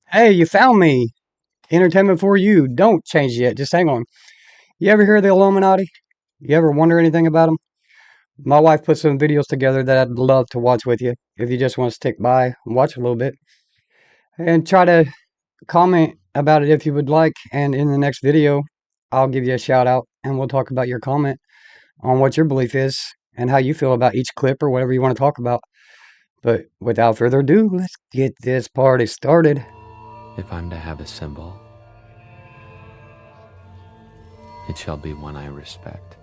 Hey, you found me. Entertainment for you. Don't change yet. Just hang on. You ever hear of the Illuminati? You ever wonder anything about them? My wife put some videos together that I'd love to watch with you if you just want to stick by and watch a little bit and try to comment about it if you would like. And in the next video, I'll give you a shout out and we'll talk about your comment on what your belief is and how you feel about each clip or whatever you want to talk about. But without further ado, let's get this party started. If I'm to have a symbol, it shall be one I respect.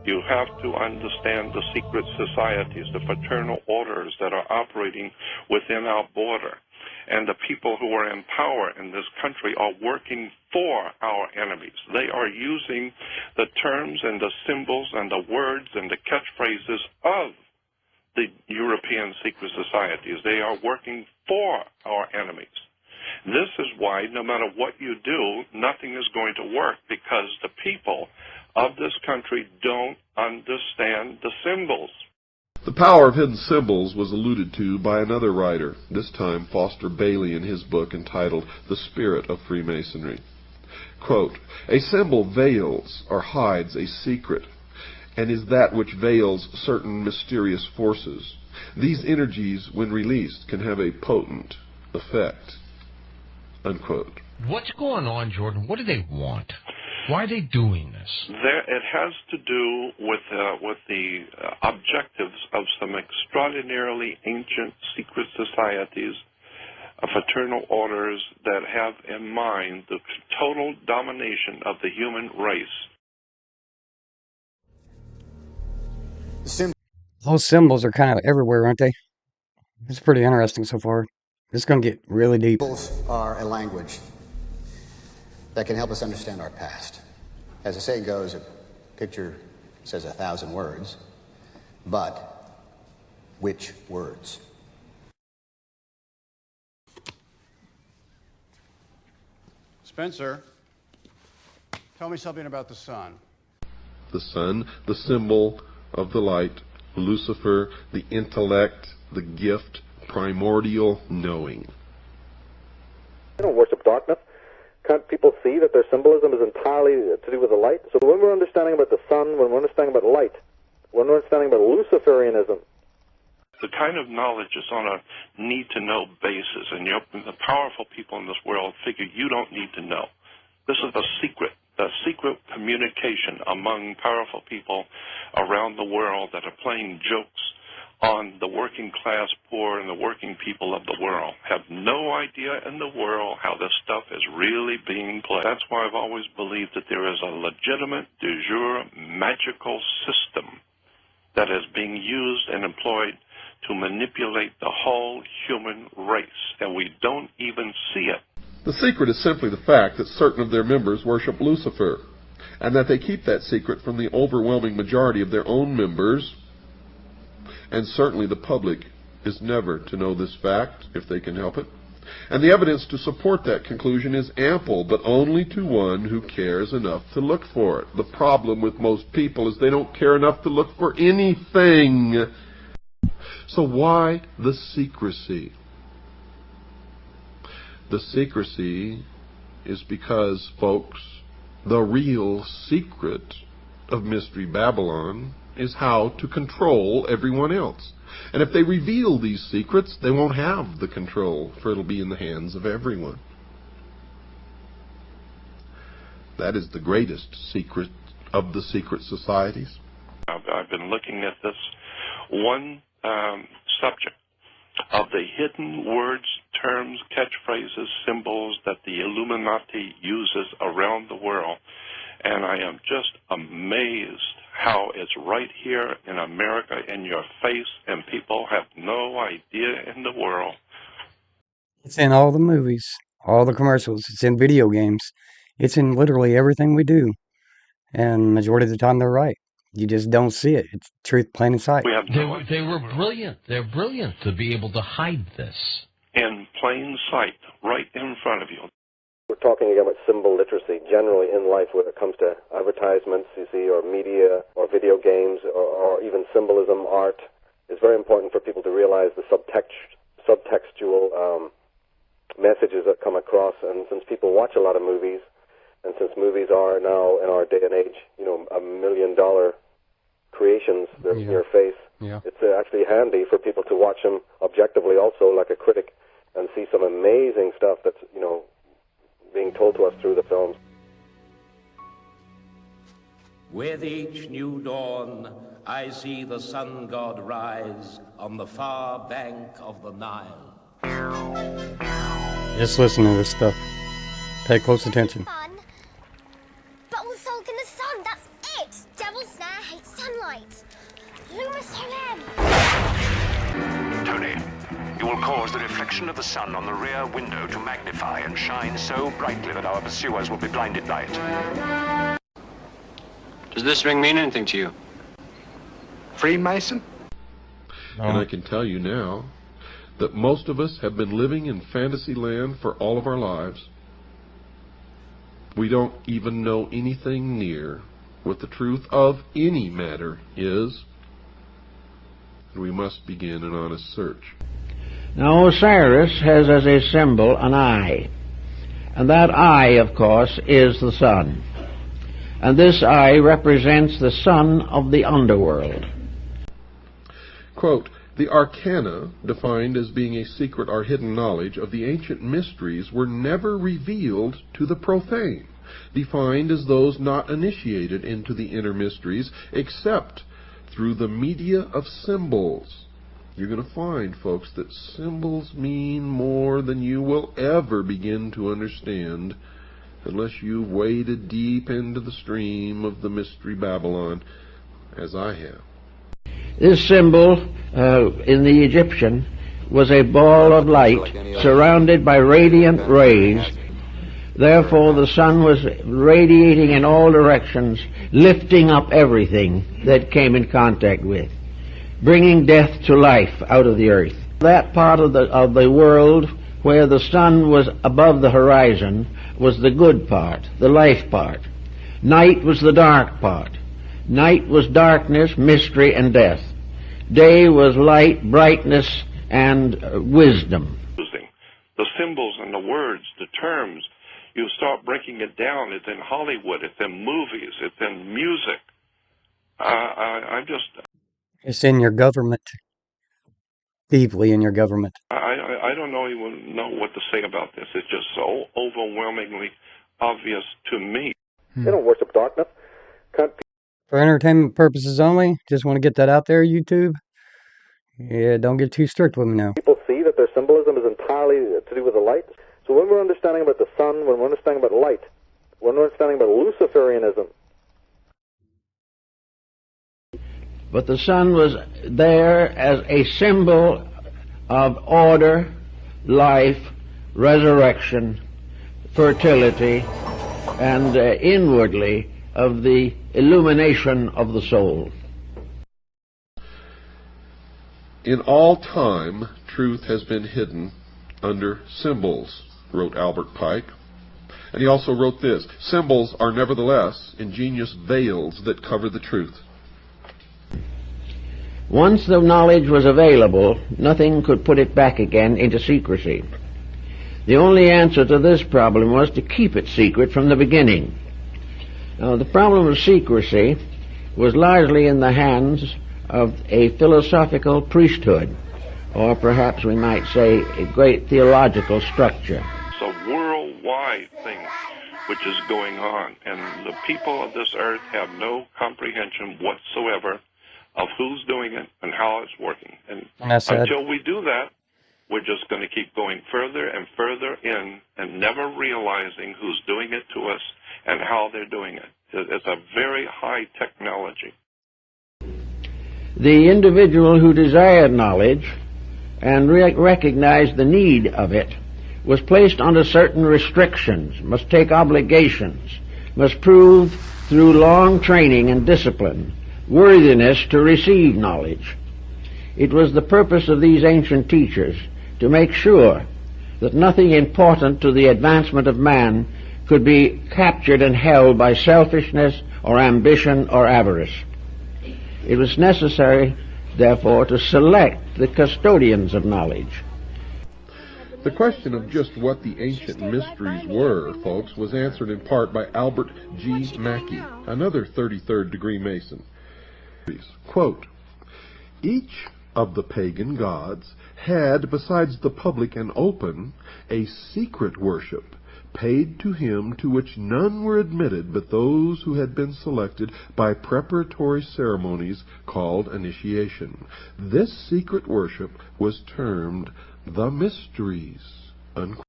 You have to understand the secret societies, the fraternal orders that are operating within our border. And the people who are in power in this country are working for our enemies. They are using the terms and the symbols and the words and the catchphrases of the European secret societies. They are working for our enemies. This is why no matter what you do, nothing is going to work, because the people of this country don't understand the symbols. The power of hidden symbols was alluded to by another writer, this time Foster Bailey in his book entitled The Spirit of Freemasonry. Quote, "A symbol veils or hides a secret, and is that which veils certain mysterious forces. These energies, when released, can have a potent effect." Unquote. What's going on, Jordan? What do they want? Why are they doing this? It has to do with the objectives of some extraordinarily ancient secret societies, fraternal orders that have in mind the total domination of the human race. Those symbols are kind of everywhere, aren't they? It's pretty interesting so far. It's going to get really deep. Symbols are a language that can help us understand our past. As the saying goes, a picture says 1,000 words, but which words? Spencer, tell me something about the sun. The sun, the symbol of the light, Lucifer, the intellect, the gift, primordial knowing. They don't worship darkness. Can't people see that their symbolism is entirely to do with the light? So when we're understanding about the sun, when we're understanding about light, when we're understanding about Luciferianism, the kind of knowledge is on a need-to-know basis, and the powerful people in this world figure you don't need to know. This is the secret communication among powerful people around the world that are playing jokes on the working class poor and the working people of the world. Have no idea in the world how this stuff is really being played. That's why I've always believed that there is a legitimate, de jure, magical system that is being used and employed to manipulate the whole human race, and we don't even see it. The secret is simply the fact that certain of their members worship Lucifer, and that they keep that secret from the overwhelming majority of their own members, and certainly the public is never to know this fact if they can help it. And the evidence to support that conclusion is ample, but only to one who cares enough to look for it. The problem with most people is they don't care enough to look for anything. So why the secrecy? The secrecy is because, folks, the real secret of Mystery Babylon is how to control everyone else. And if they reveal these secrets, they won't have the control, for it'll be in the hands of everyone. That is the greatest secret of the secret societies. I've been looking at this one subject of the hidden words, terms, catchphrases, symbols that the Illuminati uses around the world, and I am just amazed how it's right here in America in your face, and people have no idea in the world. It's in all the movies, all the commercials. It's in video games. It's in literally everything we do. And majority of the time, they're right. You just don't see it. It's truth plain in sight. We have no idea. They were brilliant. They're brilliant to be able to hide this. In plain sight, right in front of you. we're talking again about symbol literacy generally in life when it comes to advertisements, you see, or media, or video games, or even symbolism, art. It's very important for people to realize the subtextual messages that come across. And since people watch a lot of movies, and since movies are now, in our day and age, $1 million creations, they're in your face, it's actually handy for people to watch them objectively also, like a critic, and see some amazing stuff that's, being told to us through the films. With each new dawn, I see the sun god rise on the far bank of the Nile. Just listen to this stuff. Pay close attention. Fun, but also in the sun, that's it! Devil Snare hates sunlight. Luma Solem. Tony, you will cause the reflection of the sun on the rear window to magnify and shine so brightly that our pursuers will be blinded by it. Does this ring mean anything to you? Freemason? And I can tell you now that most of us have been living in fantasy land for all of our lives. We don't even know anything near what the truth of any matter is, and we must begin an honest search. Now, Osiris has as a symbol an eye, and that eye, of course, is the sun. And this eye represents the sun of the underworld. Quote, the arcana, defined as being a secret or hidden knowledge of the ancient mysteries, were never revealed to the profane, defined as those not initiated into the inner mysteries except through the media of symbols. You're going to find, folks, that symbols mean more than you will ever begin to understand unless you've waded deep into the stream of the Mystery Babylon, as I have. This symbol in the Egyptian was a ball of light surrounded by radiant rays. Therefore, the sun was radiating in all directions, lifting up everything that came in contact with, bringing death to life out of the earth. That part of the world where the sun was above the horizon was the good part, the life part. Night was the dark part. Night was darkness, mystery, and death. Day was light, brightness, and wisdom. The symbols and the words, the terms, you start breaking it down. It's in Hollywood, it's in movies, it's in music. It's in your government. Deeply in your government. I don't even know what to say about this. It's just so overwhelmingly obvious to me. They don't worship darkness. For entertainment purposes only, just want to get that out there, YouTube. Yeah, don't get too strict with me now. People see that their symbolism is entirely to do with the light. So when we're understanding about the sun, when we're understanding about light, when we're understanding about Luciferianism. But the sun was there as a symbol of order, life, resurrection, fertility, and inwardly of the illumination of the soul. In all time, truth has been hidden under symbols, wrote Albert Pike. And he also wrote this, symbols are nevertheless ingenious veils that cover the truth. Once the knowledge was available, nothing could put it back again into secrecy. The only answer to this problem was to keep it secret from the beginning. Now, the problem of secrecy was largely in the hands of a philosophical priesthood, or perhaps we might say a great theological structure. It's a worldwide thing which is going on, and the people of this earth have no comprehension whatsoever of who's doing it and how it's working. And until we do that, we're just going to keep going further and further in and never realizing who's doing it to us and how they're doing it. It's a very high technology. The individual who desired knowledge and recognized the need of it was placed under certain restrictions, must take obligations, must prove through long training and discipline worthiness to receive knowledge. It was the purpose of these ancient teachers to make sure that nothing important to the advancement of man could be captured and held by selfishness or ambition or avarice. It was necessary, therefore, to select the custodians of knowledge, The question of just what the ancient mysteries were, folks, was answered in part by Albert G. Mackey, another 33rd degree Mason. Quote, each of the pagan gods had, besides the public and open, a secret worship paid to him to which none were admitted but those who had been selected by preparatory ceremonies called initiation. This secret worship was termed the mysteries. Unquote.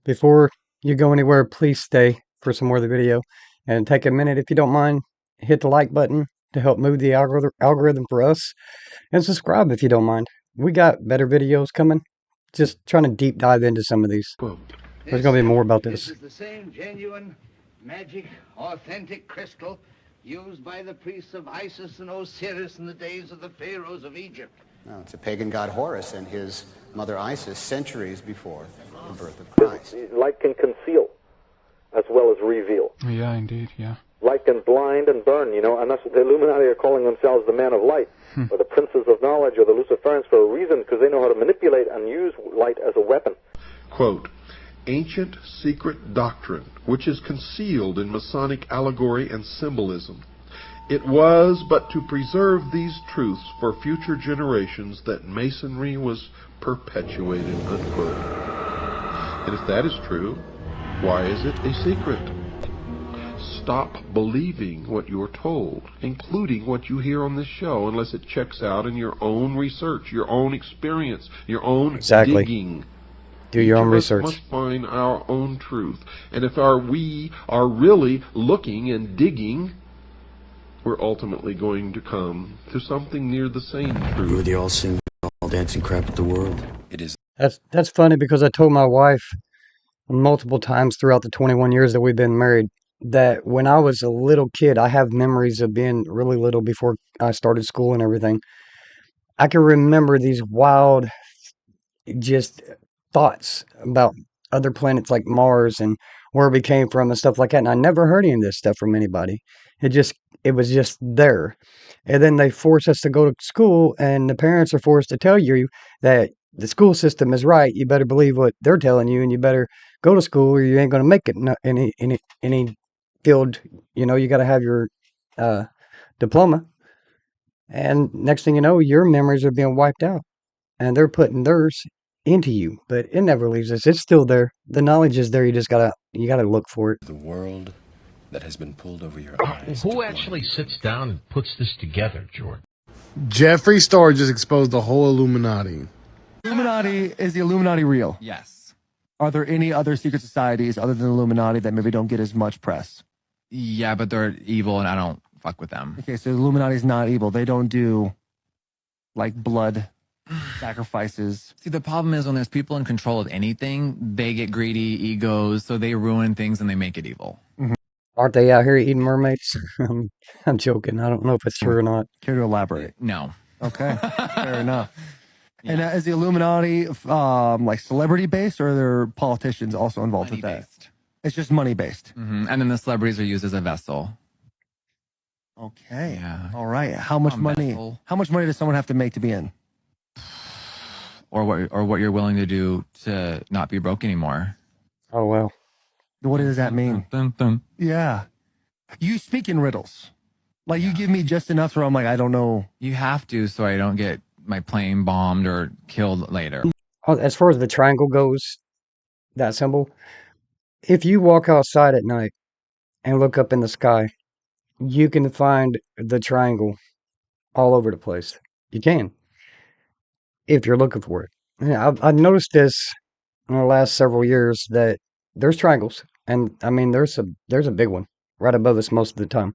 Before you go anywhere, please stay for some more of the video and take a minute, if you don't mind, hit the like button to help move the algorithm for us, and subscribe if you don't mind. We got better videos coming. Just trying to deep dive into some of these. There's going to be more about this. This is the same genuine, magic, authentic crystal used by the priests of Isis and Osiris in the days of the pharaohs of Egypt. No, it's a pagan god Horus and his mother Isis centuries before the birth of Christ. Light can conceal as well as reveal. Yeah, indeed, yeah. Light can blind and burn, you know, and that's what the Illuminati are calling themselves, the men of light, or the princes of knowledge, or the Luciferians, for a reason, because they know how to manipulate and use light as a weapon. Quote, ancient secret doctrine, which is concealed in Masonic allegory and symbolism. It was but to preserve these truths for future generations that Masonry was perpetuated, unquote. And if that is true, why is it a secret? Stop believing what you're told, including what you hear on this show, unless it checks out in your own research, your own experience, your own digging. Do your own research. We must find our own truth. And if we are really looking and digging, we're ultimately going to come to something near the same truth. Were they all singing, all dancing crap at the world? It is. That's funny, because I told my wife multiple times throughout the 21 years that we've been married that when I was a little kid, I have memories of being really little before I started school and everything. I can remember these wild, just thoughts about other planets like Mars and where we came from and stuff like that. And I never heard any of this stuff from anybody. It was just there. And then they force us to go to school, and the parents are forced to tell you that the school system is right. You better believe what they're telling you, and you better go to school or you ain't going to make it any field. You know, you got to have your diploma. And next thing you know, your memories are being wiped out, and they're putting theirs into you, but it never leaves us. It's still there. The knowledge is there. You just gotta look for it. The world that has been pulled over your eyes. Who actually sits down and puts this together, Jordan? Jeffree Star just exposed the whole Illuminati. Illuminati, is the Illuminati real? Yes. Are there any other secret societies other than the Illuminati that maybe don't get as much press? Yeah, but they're evil and I don't fuck with them. Okay, so the Illuminati's not evil. They don't do like blood sacrifices. See, the problem is when there's people in control of anything, they get greedy, egos, so they ruin things and they make it evil. Mm-hmm. Aren't they out here eating mermaids? I'm joking. I don't know if it's true or not. Care to elaborate? No. Okay, fair enough. Yeah. And is the Illuminati like celebrity based, or are there politicians also involved with that? It's just money based. Mm-hmm. And then the celebrities are used as a vessel. Okay. Yeah. All right. How much money? Vessel. How much money does someone have to make to be in? Or what you're willing to do to not be broke anymore. Oh well. What does that mean? Dun, dun. Yeah. You speak in riddles. Like you give me just enough where I'm like, I don't know. You have to, so I don't get my plane bombed or killed later. As far as the triangle goes, that symbol, if you walk outside at night and look up in the sky, you can find the triangle all over the place. You can, if you're looking for it. Yeah, I've noticed this in the last several years that there's triangles, and I mean there's a big one right above us most of the time,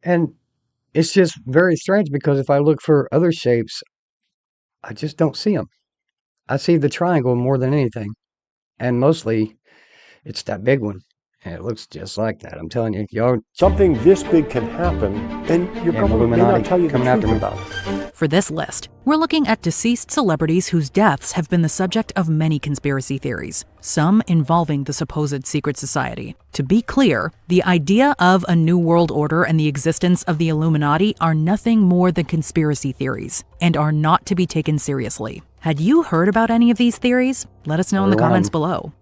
and it's just very strange because if I look for other shapes, I just don't see them. I see the triangle more than anything, and mostly it's that big one. And it looks just like that. I'm telling you, y'all. Something this big can happen, and your government may not tell you the truth about it. For this list, we're looking at deceased celebrities whose deaths have been the subject of many conspiracy theories, some involving the supposed secret society. To be clear, the idea of a new world order and the existence of the Illuminati are nothing more than conspiracy theories, and are not to be taken seriously. Had you heard about any of these theories? Let us know in the comments below.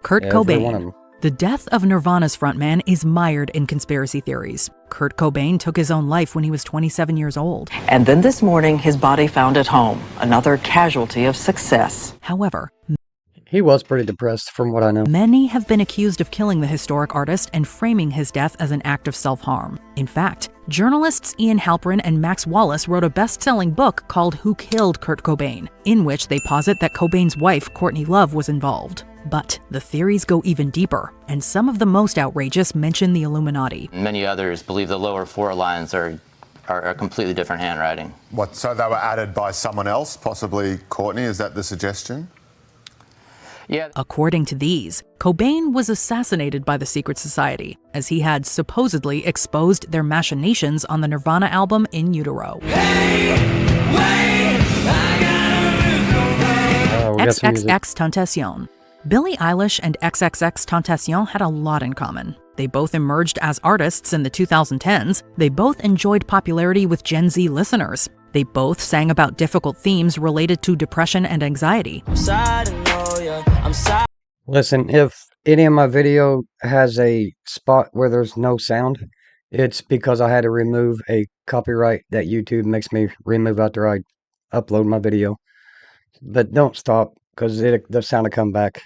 Kurt Cobain. The death of Nirvana's frontman is mired in conspiracy theories. Kurt Cobain took his own life when he was 27 years old. And then this morning, his body found at home, another casualty of success. However, he was pretty depressed from what I know. Many have been accused of killing the historic artist and framing his death as an act of self-harm. In fact, journalists Ian Halperin and Max Wallace wrote a best-selling book called Who Killed Kurt Cobain, in which they posit that Cobain's wife, Courtney Love, was involved. But the theories go even deeper, and some of the most outrageous mention the Illuminati. Many others believe the lower four lines are a completely different handwriting. What, so they were added by someone else, possibly Courtney? Is that the suggestion? Yeah. According to these, Cobain was assassinated by the secret society, as he had supposedly exposed their machinations on the Nirvana album In Utero. XXXTentacion. Billie Eilish and XXXTentacion had a lot in common. They both emerged as artists in the 2010s. They both enjoyed popularity with Gen Z listeners. They both sang about difficult themes related to depression and anxiety. Listen, if any of my video has a spot where there's no sound, it's because I had to remove a copyright that YouTube makes me remove after I upload my video. But don't stop, because the sound will come back.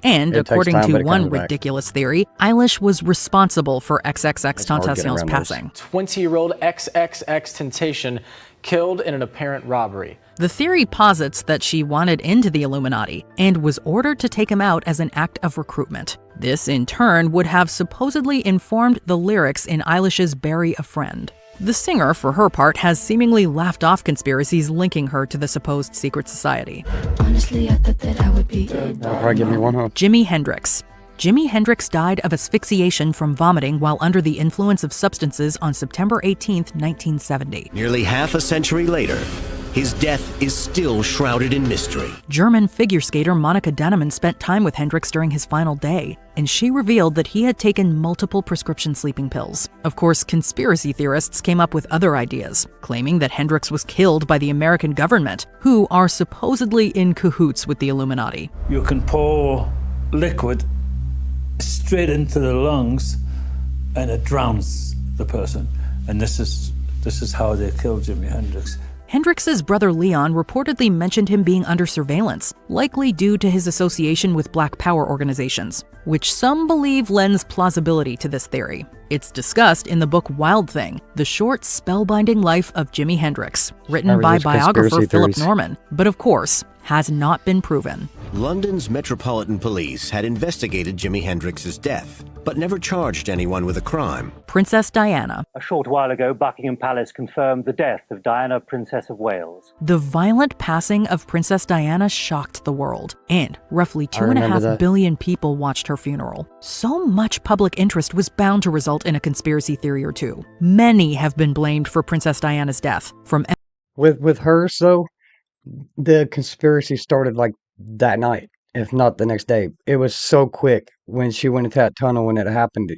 And according to one ridiculous theory, Eilish was responsible for XXXTentacion's passing. 20-year-old XXXTentacion killed in an apparent robbery. The theory posits that she wanted into the Illuminati and was ordered to take him out as an act of recruitment. This, in turn, would have supposedly informed the lyrics in Eilish's Bury a Friend. The singer, for her part, has seemingly laughed off conspiracies linking her to the supposed secret society. Honestly, I thought that I would be That'll probably give me one, huh? Jimi Hendrix. Jimi Hendrix died of asphyxiation from vomiting while under the influence of substances on September 18, 1970. Nearly half a century later, his death is still shrouded in mystery. German figure skater Monika Dennemann spent time with Hendrix during his final day, and she revealed that he had taken multiple prescription sleeping pills. Of course, conspiracy theorists came up with other ideas, claiming that Hendrix was killed by the American government, who are supposedly in cahoots with the Illuminati. You can pour liquid straight into the lungs, and it drowns the person. And this is how they killed Jimi Hendrix. Hendrix's brother Leon reportedly mentioned him being under surveillance, likely due to his association with Black Power organizations, which some believe lends plausibility to this theory. It's discussed in the book Wild Thing, the short spellbinding life of Jimi Hendrix, written by biographer Philip Norman, but of course, has not been proven. London's Metropolitan Police had investigated Jimi Hendrix's death, but never charged anyone with a crime. Princess Diana. A short while ago, Buckingham Palace confirmed the death of Diana, Princess of Wales. The violent passing of Princess Diana shocked the world, and roughly 2.5 billion people watched her funeral. So much public interest was bound to result in a conspiracy theory or two. Many have been blamed for Princess Diana's death. With hers, though, the conspiracy started like that night, if not the next day. It was so quick when she went into that tunnel when it happened.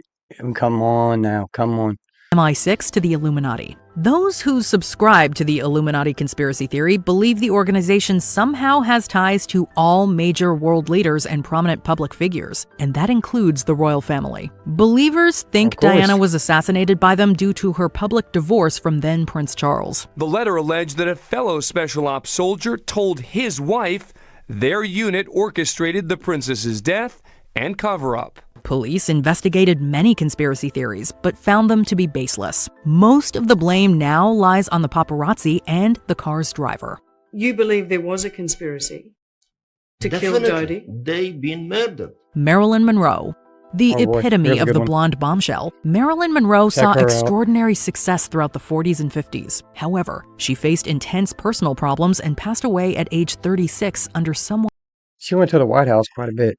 Come on now, come on. MI6 to the Illuminati. Those who subscribe to the Illuminati conspiracy theory believe the organization somehow has ties to all major world leaders and prominent public figures, and that includes the royal family. Believers think Diana was assassinated by them due to her public divorce from then Prince Charles. The letter alleged that a fellow Special Ops soldier told his wife their unit orchestrated the princess's death and cover-up. Police investigated many conspiracy theories, but found them to be baseless. Most of the blame now lies on the paparazzi and the car's driver. You believe there was a conspiracy to kill Dodi? They've been murdered. Marilyn Monroe. The epitome of the blonde bombshell, Marilyn Monroe saw extraordinary success throughout the 40s and 50s. However, she faced intense personal problems and passed away at age 36 under somewhat She went to the White House quite a bit.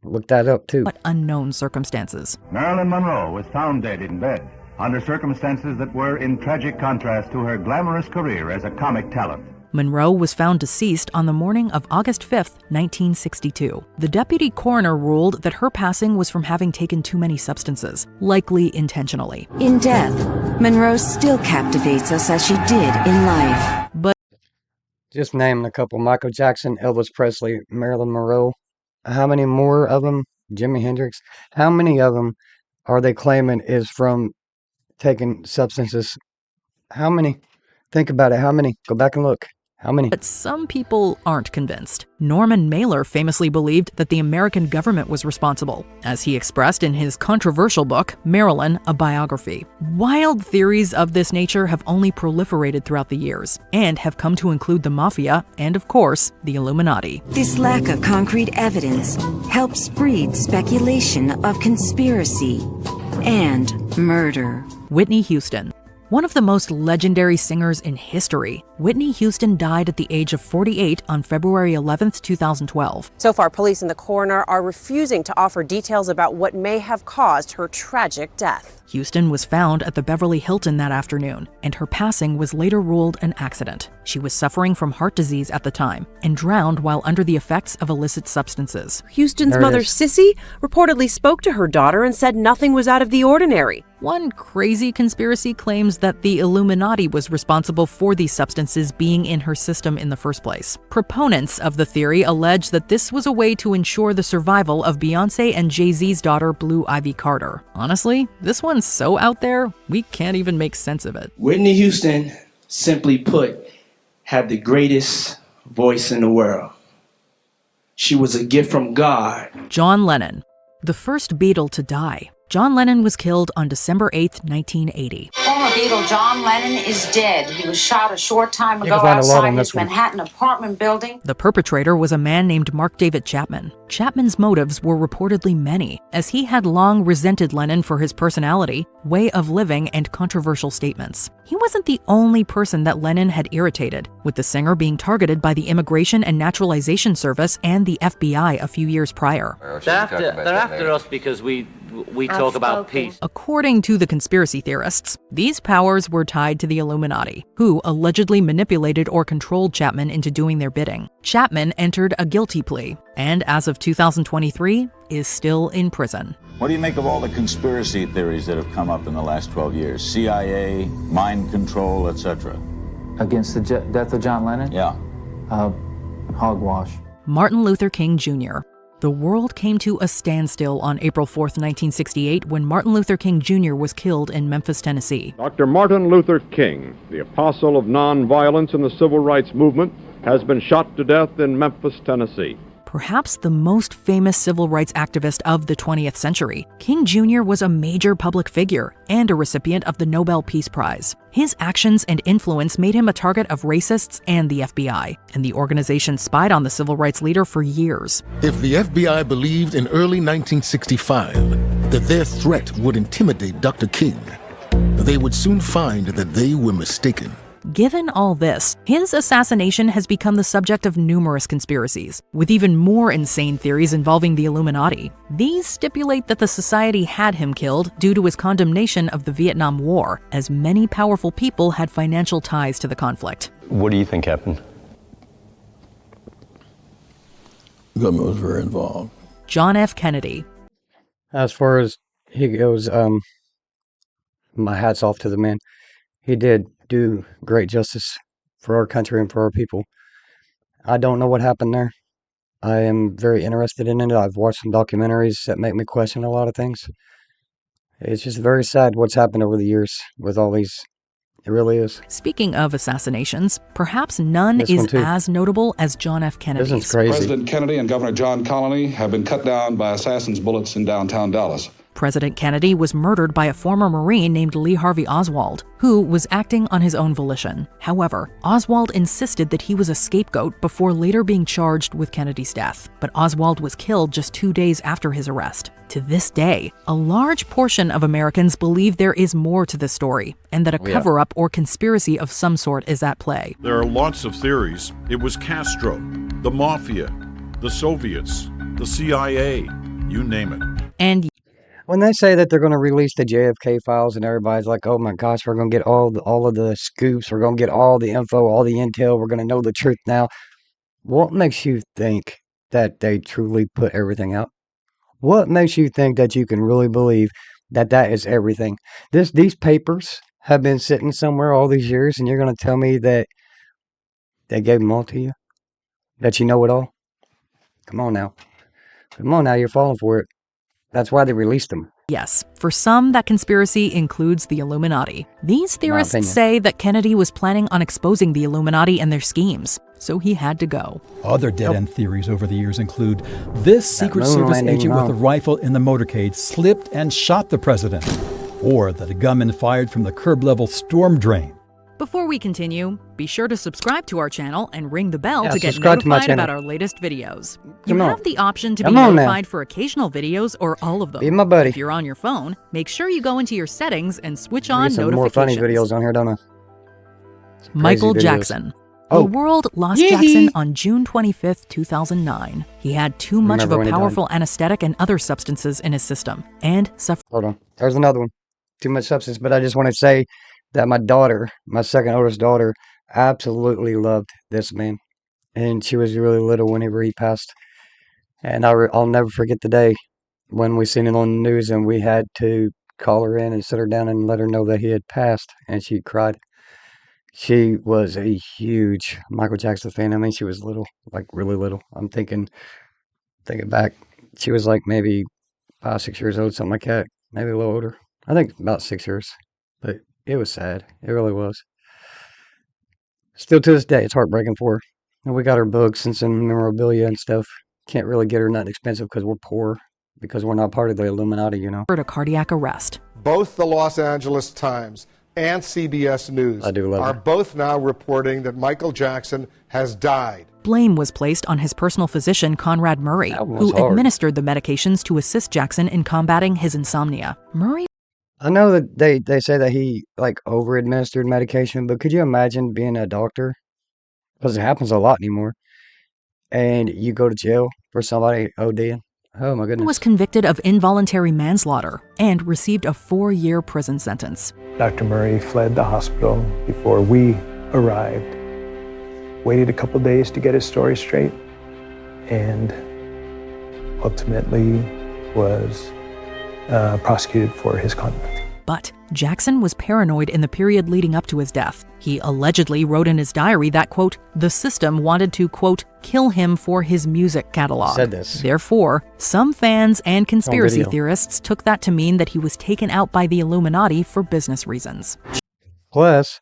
Look that up too. Unknown circumstances. Marilyn Monroe was found dead in bed. under circumstances that were in tragic contrast to her glamorous career as a comic talent. Monroe was found deceased on the morning of August 5, 1962. The deputy coroner ruled that her passing was from having taken too many substances, likely intentionally. In death, Monroe still captivates us as she did in life. But just naming a couple: Michael Jackson, Elvis Presley, Marilyn Monroe. How many more of them? Jimi Hendrix. How many of them are they claiming is from taking substances? How many? Think about it. How many? Go back and look. How many? But some people aren't convinced. Norman Mailer famously believed that the American government was responsible, as he expressed in his controversial book, Marilyn, a Biography. Wild theories of this nature have only proliferated throughout the years, and have come to include the Mafia and, of course, the Illuminati. This lack of concrete evidence helps breed speculation of conspiracy and murder. Whitney Houston. One of the most legendary singers in history, Whitney Houston died at the age of 48 on February 11, 2012. So far, police and the coroner are refusing to offer details about what may have caused her tragic death. Houston was found at the Beverly Hilton that afternoon, and her passing was later ruled an accident. She was suffering from heart disease at the time and drowned while under the effects of illicit substances. Houston's mother, Sissy, reportedly spoke to her daughter and said nothing was out of the ordinary. One crazy conspiracy claims that the Illuminati was responsible for these substances being in her system in the first place. Proponents of the theory allege that this was a way to ensure the survival of Beyoncé and Jay-Z's daughter, Blue Ivy Carter. Honestly, this one's so out there, we can't even make sense of it. Whitney Houston, simply put, had the greatest voice in the world. She was a gift from God. John Lennon, the first Beatle to die. John Lennon was killed on December 8, 1980. Former Beatle John Lennon is dead. He was shot a short time ago outside his Manhattan apartment building. The perpetrator was a man named Mark David Chapman. Chapman's motives were reportedly many, as he had long resented Lennon for his personality, way of living, and controversial statements. He wasn't the only person that Lennon had irritated, with the singer being targeted by the Immigration and Naturalization Service and the FBI a few years prior. They're after us because we talk about peace. According to the conspiracy theorists, these powers were tied to the Illuminati, who allegedly manipulated or controlled Chapman into doing their bidding. Chapman entered a guilty plea, and as of 2023, is still in prison. What do you make of all the conspiracy theories that have come up in the last 12 years? CIA, mind control, etc. Against the death of John Lennon? Yeah. Hogwash. Martin Luther King Jr. The world came to a standstill on April 4, 1968, when Martin Luther King Jr. was killed in Memphis, Tennessee. Dr. Martin Luther King, the apostle of nonviolence in the civil rights movement, has been shot to death in Memphis, Tennessee. Perhaps the most famous civil rights activist of the 20th century, King Jr. was a major public figure and a recipient of the Nobel Peace Prize. His actions and influence made him a target of racists and the FBI, and the organization spied on the civil rights leader for years. If the FBI believed in early 1965 that their threat would intimidate Dr. King, they would soon find that they were mistaken. Given all this, his assassination has become the subject of numerous conspiracies, with even more insane theories involving the Illuminati. These stipulate that the society had him killed due to his condemnation of the Vietnam War, as many powerful people had financial ties to the conflict. What do you think happened? The government was very involved. John F. Kennedy. As far as he goes, my hat's off to the man. He did do great justice for our country and for our people. I don't know what happened there. I am very interested in it. I've watched some documentaries that make me question a lot of things. It's just very sad what's happened over the years with all these. It really is. Speaking of assassinations, perhaps none is as notable as John F. Kennedy's. This is crazy. President Kennedy and Governor John Connally have been cut down by assassins' bullets in downtown Dallas. President Kennedy was murdered by a former Marine named Lee Harvey Oswald, who was acting on his own volition. However, Oswald insisted that he was a scapegoat before later being charged with Kennedy's death. But Oswald was killed just 2 days after his arrest. To this day, a large portion of Americans believe there is more to this story, and that a cover-up or conspiracy of some sort is at play. There are lots of theories. It was Castro, the Mafia, the Soviets, the CIA, you name it. And When they say that they're going to release the JFK files and everybody's like, oh my gosh, we're going to get all of the scoops, we're going to get all the info, all the intel, we're going to know the truth now. What makes you think that they truly put everything out? What makes you think that you can really believe that that is everything? These papers have been sitting somewhere all these years, and you're going to tell me that they gave them all to you? That you know it all? Come on now. Come on now, you're falling for it. That's why they released them. Yes, for some, that conspiracy includes the Illuminati. These theorists say that Kennedy was planning on exposing the Illuminati and their schemes, so he had to go. Other dead-end theories over the years include this Secret Service agent with a rifle in the motorcade slipped and shot the president, or that a gunman fired from the curb-level storm drain. Before we continue, be sure to subscribe to our channel and ring the bell to get notified about our latest videos. You have the option to be notified for occasional videos or all of them. Be my buddy. If you're on your phone, make sure you go into your settings and switch on some notifications. more funny videos on here, don't I? Michael Jackson. The world lost Jackson on June 25th, 2009. He had too much of a powerful anesthetic and other substances in his system, and suffered. Hold on. There's another one. Too much substance, but I just want to say that my daughter, my second oldest daughter, absolutely loved this man. And she was really little whenever he passed. And I'll never forget the day when we seen it on the news and we had to call her in and sit her down and let her know that he had passed. And she cried. She was a huge Michael Jackson fan. I mean, she was little, like really little. I'm thinking back, she was like maybe 5, 6 years old, something like that. Maybe a little older. I think about 6 years. But it was sad. It really was. Still to this day, it's heartbreaking for her. And we got her books and some memorabilia and stuff. Can't really get her nothing expensive because we're poor. Because we're not part of the Illuminati, you know. A cardiac arrest. Both the Los Angeles Times and CBS News are both now reporting that Michael Jackson has died. Blame was placed on his personal physician, Conrad Murray, who administered the medications to assist Jackson in combating his insomnia. Murray. I know that they say that he like over-administered medication, but could you imagine being a doctor? Because it happens a lot anymore. And you go to jail for somebody ODing. Oh my goodness. Was convicted of involuntary manslaughter and received a 4-year prison sentence. Dr. Murray fled the hospital before we arrived, waited a couple days to get his story straight, and ultimately was prosecuted for his conduct. But Jackson was paranoid in the period leading up to his death. He allegedly wrote in his diary that, quote, the system wanted to, quote, kill him for his music catalog. Said this. Therefore, some fans and conspiracy theorists took that to mean that he was taken out by the Illuminati for business reasons. Plus,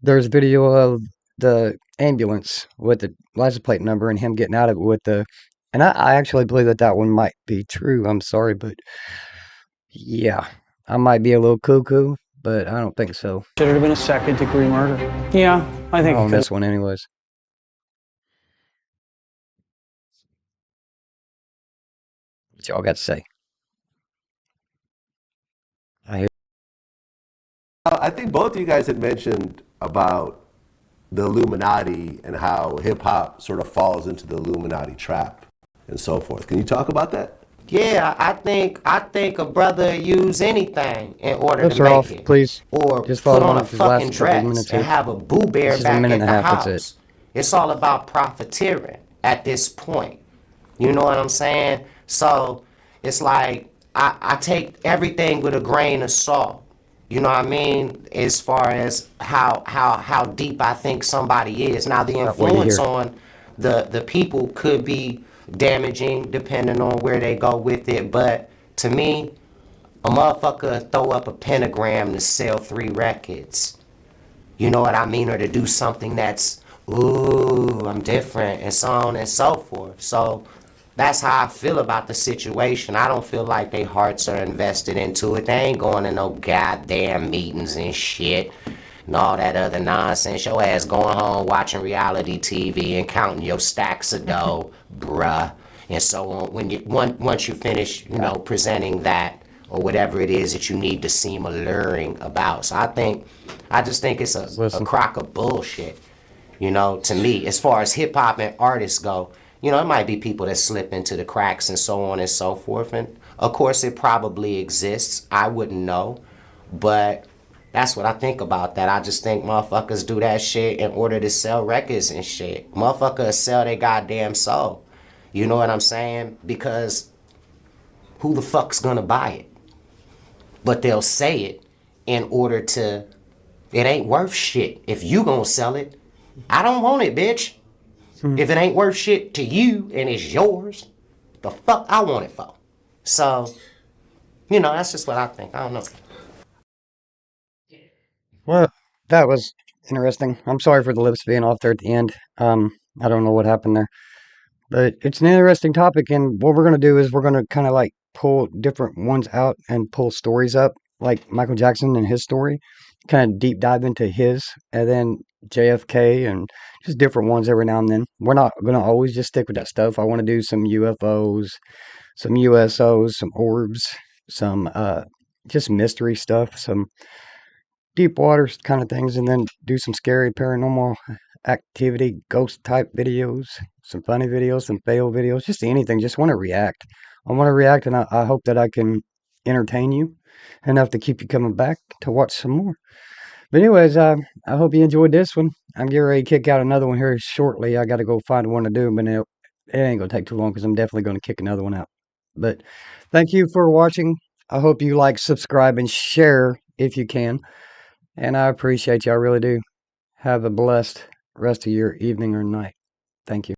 there's video of the ambulance with the license plate number and him getting out of it with the... And I actually believe that one might be true. I'm sorry, but yeah. I might be a little cuckoo, but I don't think so. Should it have been a second-degree murder? Yeah, I think. On this one, anyways. What y'all got to say? I think both of you guys had mentioned about the Illuminati and how hip-hop sort of falls into the Illuminati trap and so forth. Can you talk about that? Yeah, I think a brother use anything in order to make it. Please. Or just put on a fucking dress and have a Boo Bear back at the house. It's all about profiteering at this point. You know what I'm saying? So it's like I take everything with a grain of salt. You know what I mean? As far as how deep I think somebody is. Now the influence on the people could be damaging depending on where they go with it, but to me, a motherfucker throw up a pentagram to sell 3 records. You know what I mean? Or to do something that's, ooh, I'm different, and so on and so forth. So that's how I feel about the situation. I don't feel like their hearts are invested into it. They ain't going to no goddamn meetings and shit and all that other nonsense. Your ass going home watching reality TV and counting your stacks of dough, bruh, and so on. Once you finish, you know, presenting that or whatever it is that you need to seem alluring about. So I just think it's a crock of bullshit, you know, to me. As far as hip hop and artists go, you know, it might be people that slip into the cracks and so on and so forth, and Of course, it probably exists. I wouldn't know. But that's what I think about that. I just think motherfuckers do that shit in order to sell records and shit. Motherfuckers sell their goddamn soul. You know what I'm saying? Because who the fuck's gonna buy it? But they'll say it in order to, it ain't worth shit. If you gonna sell it, I don't want it, bitch. If it ain't worth shit to you and it's yours, the fuck I want it for? So, you know, that's just what I think. I don't know. Well, that was interesting. I'm sorry for the lips being off there at the end. I don't know what happened there. But it's an interesting topic, and what we're going to do is we're going to kind of like pull different ones out and pull stories up, like Michael Jackson and his story, kind of deep dive into his, and then JFK and just different ones every now and then. We're not going to always just stick with that stuff. I want to do some UFOs, some USOs, some orbs, some just mystery stuff, some deep water kind of things, and then do some scary paranormal activity, ghost type videos, some funny videos, some fail videos, just anything. Just want to react. I want to react, and I hope that I can entertain you enough to keep you coming back to watch some more. But anyways, I hope you enjoyed this one. I'm getting ready to kick out another one here shortly. I got to go find one to do, but it ain't going to take too long because I'm definitely going to kick another one out. But thank you for watching. I hope you like, subscribe, and share if you can. And I appreciate you. I really do. Have a blessed rest of your evening or night. Thank you.